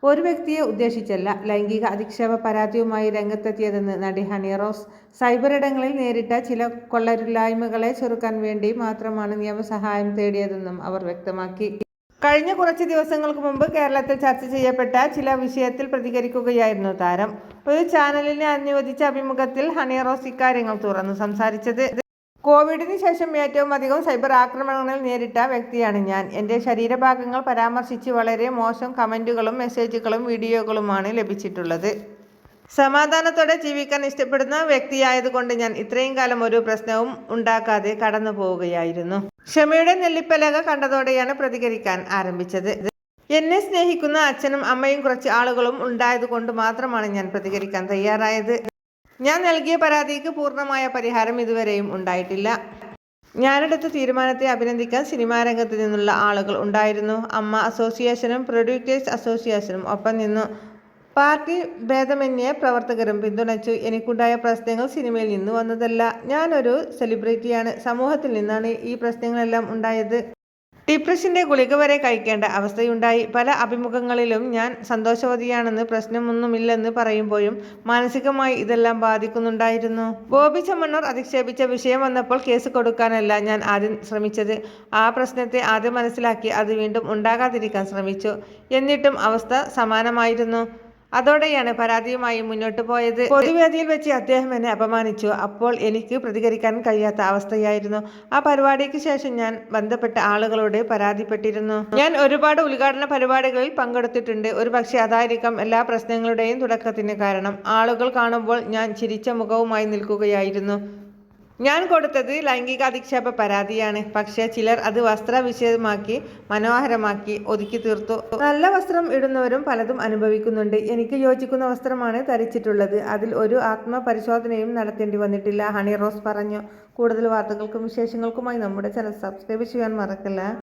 ഒരു വ്യക്തിയെ ഉദ്ദേശിച്ചല്ല ലൈംഗിക അധിക്ഷേപ പരാതിയുമായി രംഗത്തെത്തിയതെന്ന് നടി ഹണി റോസ്. സൈബറിടങ്ങളിൽ നേരിട്ട ചില കൊള്ളരുതായ്മകളെ ചെറുക്കാൻ വേണ്ടി മാത്രമാണ് നിയമസഹായം തേടിയതെന്നും അവർ വ്യക്തമാക്കി. കഴിഞ്ഞ കുറച്ച് ദിവസങ്ങൾക്ക് മുമ്പ് കേരളത്തിൽ ചർച്ച ചെയ്യപ്പെട്ട ചില വിഷയത്തിൽ പ്രതികരിക്കുകയായിരുന്നു താരം. ഒരു ചാനലിന് അനുവദിച്ച അഭിമുഖത്തിൽ ഹണി റോസ് ഇക്കാര്യങ്ങൾ തുറന്നു സംസാരിച്ചത്. കോവിഡിന് ശേഷം ഏറ്റവും അധികം സൈബർ ആക്രമണങ്ങൾ നേരിട്ട വ്യക്തിയാണ് ഞാൻ. എൻ്റെ ശരീരഭാഗങ്ങൾ പരാമർശിച്ച് വളരെ മോശം കമൻറ്റുകളും മെസ്സേജുകളും വീഡിയോകളുമാണ് ലഭിച്ചിട്ടുള്ളത്. സമാധാനത്തോടെ ജീവിക്കാൻ ഇഷ്ടപ്പെടുന്ന വ്യക്തിയായതുകൊണ്ട് ഞാൻ ഇത്രയും കാലം ഒരു പ്രശ്നവും ഉണ്ടാക്കാതെ കടന്നു പോവുകയായിരുന്നു. ക്ഷമയുടെ നെല്ലിപ്പലക കണ്ടതോടെയാണ് പ്രതികരിക്കാൻ ആരംഭിച്ചത്. എന്നെ സ്നേഹിക്കുന്ന അച്ഛനും അമ്മയും കുറച്ച് ആളുകളും ഉണ്ടായതുകൊണ്ട് മാത്രമാണ് ഞാൻ പ്രതികരിക്കാൻ തയ്യാറായത്. ഞാൻ നൽകിയ പരാതിക്ക് പൂർണ്ണമായ പരിഹാരം ഇതുവരെയും ഉണ്ടായിട്ടില്ല. ഞാനെടുത്ത തീരുമാനത്തെ അഭിനന്ദിക്കാൻ സിനിമാ രംഗത്ത് നിന്നുള്ള ആളുകൾ ഉണ്ടായിരുന്നു. അമ്മ അസോസിയേഷനും പ്രൊഡ്യൂസേഴ്സ് അസോസിയേഷനും ഒപ്പം നിന്നു. പാർട്ടി ഭേദമന്യേ പ്രവർത്തകരും പിന്തുണച്ചു. എനിക്കുണ്ടായ പ്രശ്നങ്ങൾ സിനിമയിൽ നിന്ന് വന്നതല്ല. ഞാനൊരു സെലിബ്രിറ്റിയാണ്. സമൂഹത്തിൽ നിന്നാണ് ഈ പ്രശ്നങ്ങളെല്ലാം ഉണ്ടായത്. ഡിപ്രഷൻ്റെ ഗുളിക വരെ കഴിക്കേണ്ട അവസ്ഥയുണ്ടായി. പല അഭിമുഖങ്ങളിലും ഞാൻ സന്തോഷവതിയാണെന്ന് പ്രശ്നമൊന്നുമില്ലെന്ന് പറയുമ്പോഴും മാനസികമായി ഇതെല്ലാം ബാധിക്കുന്നുണ്ടായിരുന്നു. ബോബി ചെമ്മണ്ണൂർ അധിക്ഷേപിച്ച വിഷയം വന്നപ്പോൾ കേസ് കൊടുക്കാനല്ല ഞാൻ ആദ്യം ശ്രമിച്ചത്. ആ പ്രശ്നത്തെ ആദ്യം മനസ്സിലാക്കി അത് വീണ്ടും ഉണ്ടാകാതിരിക്കാൻ ശ്രമിച്ചു. എന്നിട്ടും അവസ്ഥ സമാനമായിരുന്നു. അതോടെയാണ് പരാതിയുമായി മുന്നോട്ട് പോയത്. പൊതുവേദിയിൽ വെച്ച് അദ്ദേഹം എന്നെ അപമാനിച്ചു. അപ്പോൾ എനിക്ക് പ്രതികരിക്കാൻ കഴിയാത്ത അവസ്ഥയായിരുന്നു. ആ പരിപാടിക്ക് ശേഷം ഞാൻ ബന്ധപ്പെട്ട ആളുകളോട് പരാതിപ്പെട്ടിരുന്നു. ഞാൻ ഒരുപാട് ഉദ്ഘാടന പരിപാടികളിൽ പങ്കെടുത്തിട്ടുണ്ട്. ഒരുപക്ഷെ അതായിരിക്കാം എല്ലാ പ്രശ്നങ്ങളുടെയും തുടക്കത്തിന് കാരണം. ആളുകൾ കാണുമ്പോൾ ഞാൻ ചിരിച്ച മുഖവുമായി നിൽക്കുകയായിരുന്നു. ഞാൻ കൊടുത്തത് ലൈംഗികാധിക്ഷേപ പരാതിയാണ്. പക്ഷേ ചിലർ അത് വസ്ത്ര വിഷയമാക്കി മനോഹരമാക്കി ഒതുക്കി തീർത്തു. നല്ല വസ്ത്രം ഇടുന്നവരും പലതും അനുഭവിക്കുന്നുണ്ട്. എനിക്ക് യോജിക്കുന്ന വസ്ത്രമാണ് ധരിച്ചിട്ടുള്ളത്. അതിൽ ഒരു ആത്മപരിശോധനയും നടത്തേണ്ടി വന്നിട്ടില്ല, ഹണി റോസ് പറഞ്ഞു. കൂടുതൽ വാർത്തകൾക്കും വിശേഷങ്ങൾക്കുമായി നമ്മുടെ ചാനൽ സബ്സ്ക്രൈബ് ചെയ്യാൻ മറക്കല്ല.